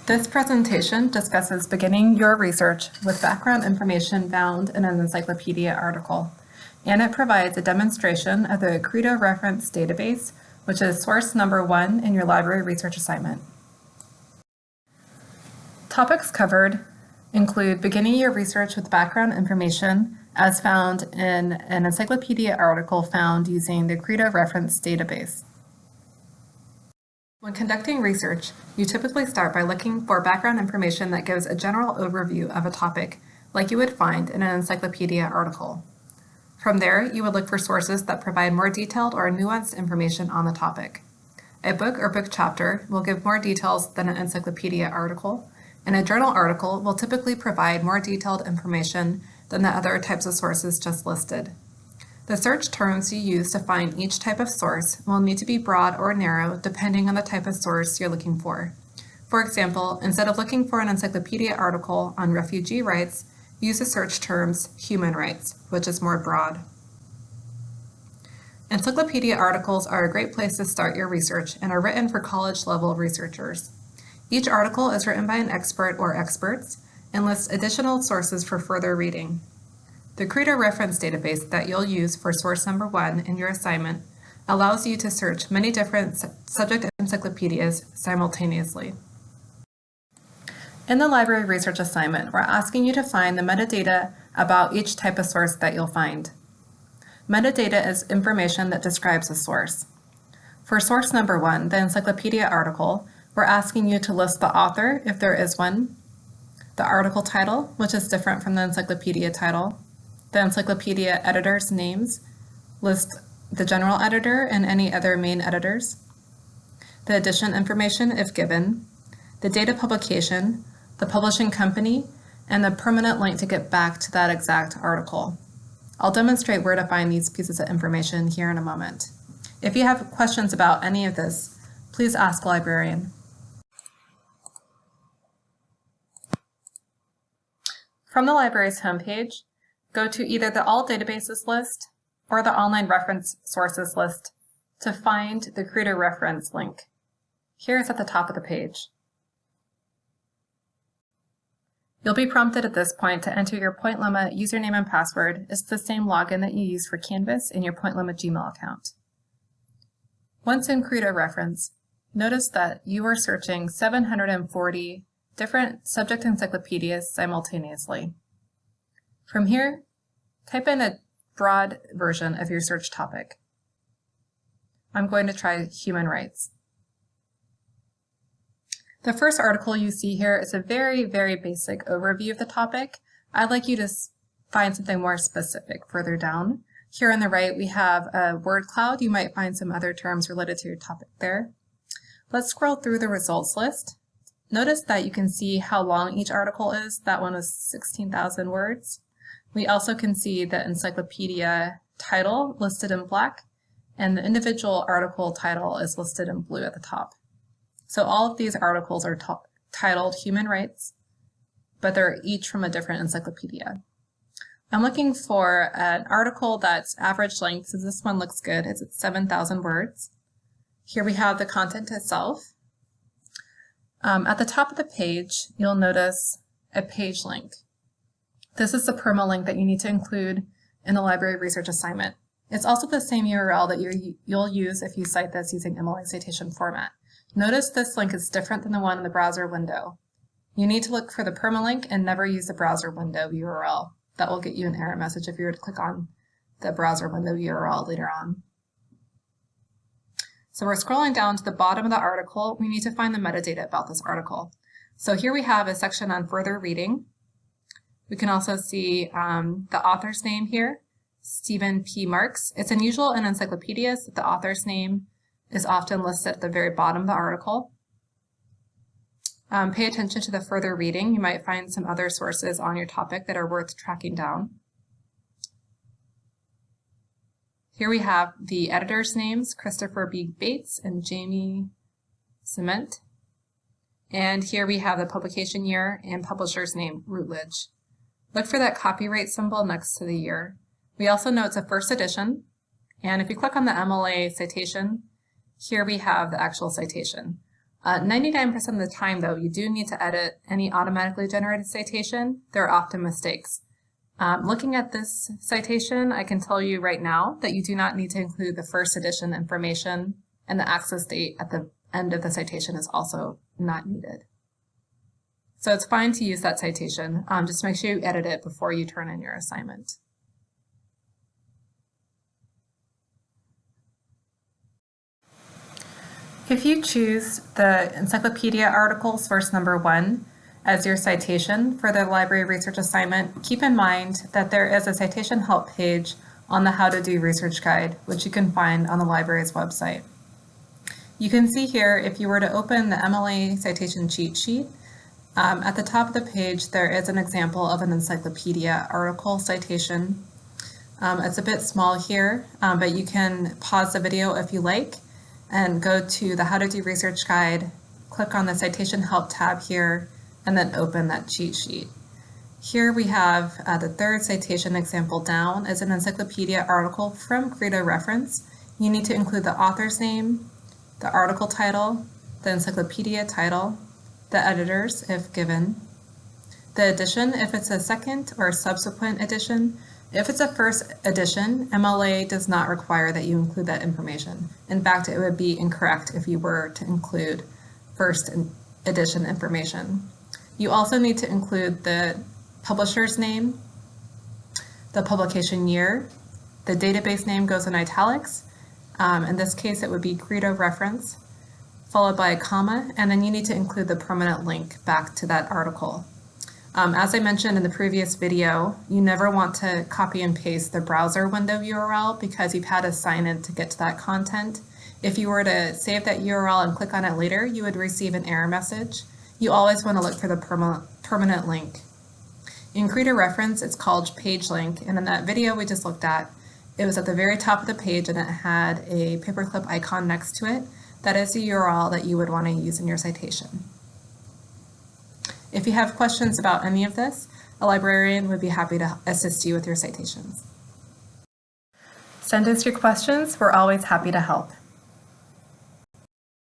This presentation discusses beginning your research with background information found in an encyclopedia article, and it provides a demonstration of the Credo reference database, which is source number 1 in your library research assignment. Topics covered include beginning your research with background information as found in an encyclopedia article found using the Credo reference database. When conducting research, you typically start by looking for background information that gives a general overview of a topic, like you would find in an encyclopedia article. From there, you would look for sources that provide more detailed or nuanced information on the topic. A book or book chapter will give more details than an encyclopedia article, and a journal article will typically provide more detailed information than the other types of sources just listed. The search terms you use to find each type of source will need to be broad or narrow depending on the type of source you're looking for. For example, instead of looking for an encyclopedia article on refugee rights, use the search terms human rights, which is more broad. Encyclopedia articles are a great place to start your research and are written for college-level researchers. Each article is written by an expert or experts and lists additional sources for further reading. The Credo reference database that you'll use for source number 1 in your assignment allows you to search many different subject encyclopedias simultaneously. In the library research assignment, we're asking you to find the metadata about each type of source that you'll find. Metadata is information that describes a source. For source number 1, the encyclopedia article, we're asking you to list the author, if there is one, the article title, which is different from the encyclopedia title, the encyclopedia editor's names, list the general editor and any other main editors, the edition information if given, the date of publication, the publishing company, and the permanent link to get back to that exact article. I'll demonstrate where to find these pieces of information here in a moment. If you have questions about any of this, please ask a librarian. From the library's homepage, go to either the All Databases list or the Online Reference Sources list to find the Credo reference link. Here it's at the top of the page. You'll be prompted at this point to enter your Point Loma username and password. It's the same login that you use for Canvas in your Point Loma Gmail account. Once in Credo reference, notice that you are searching 740 different subject encyclopedias simultaneously. From here, type in a broad version of your search topic. I'm going to try human rights. The first article you see here is a very, very basic overview of the topic. I'd like you to find something more specific further down. Here on the right, we have a word cloud. You might find some other terms related to your topic there. Let's scroll through the results list. Notice that you can see how long each article is. That one was 16,000 words. We also can see the encyclopedia title listed in black, and the individual article title is listed in blue at the top. So all of these articles are titled Human Rights, but they're each from a different encyclopedia. I'm looking for an article that's average length, so this one looks good. It's at 7,000 words. Here we have the content itself. At the top of the page, you'll notice a page link. This is the permalink that you need to include in the library research assignment. It's also the same URL that you'll use if you cite this using MLA citation format. Notice this link is different than the one in the browser window. You need to look for the permalink and never use the browser window URL. That will get you an error message if you were to click on the browser window URL later on. So we're scrolling down to the bottom of the article. We need to find the metadata about this article. So here we have a section on further reading. We can also see the author's name here, Stephen P. Marks. It's unusual in encyclopedias that the author's name is often listed at the very bottom of the article. Pay attention to the further reading. You might find some other sources on your topic that are worth tracking down. Here we have the editors' names, Christopher B. Bates and Jamie Cement. And here we have the publication year and publisher's name, Routledge. Look for that copyright symbol next to the year. We also know it's a first edition, and if you click on the MLA citation, here we have the actual citation. 99% of the time, though, you do need to edit any automatically generated citation. There are often mistakes. Looking at this citation, I can tell you right now that you do not need to include the first edition information, and the access date at the end of the citation is also not needed. So it's fine to use that citation. Just make sure you edit it before you turn in your assignment. If you choose the Encyclopedia article source number 1 as your citation for the library research assignment, keep in mind that there is a citation help page on the How to Do Research Guide, which you can find on the library's website. You can see here, if you were to open the MLA citation cheat sheet, at the top of the page there is an example of an Encyclopedia article citation. It's a bit small here, but you can pause the video if you like and go to the How to Do Research Guide, click on the Citation Help tab here, and then open that cheat sheet. Here we have the third citation example down as an Encyclopedia article from Credo reference. You need to include the author's name, the article title, the encyclopedia title, the editors if given, the edition if it's a second or subsequent edition. If it's a first edition, MLA does not require that you include that information. In fact, it would be incorrect if you were to include first edition information. You also need to include the publisher's name, the publication year, the database name goes in italics. In this case, it would be Credo reference, followed by a comma, and then you need to include the permanent link back to that article. As I mentioned in the previous video, you never want to copy and paste the browser window URL because you've had to sign in to get to that content. If you were to save that URL and click on it later, you would receive an error message. You always want to look for the permanent link. In Credo reference, it's called page link, and in that video we just looked at, it was at the very top of the page and it had a paperclip icon next to it. That is the URL that you would want to use in your citation. If you have questions about any of this, a librarian would be happy to assist you with your citations. Send us your questions. We're always happy to help.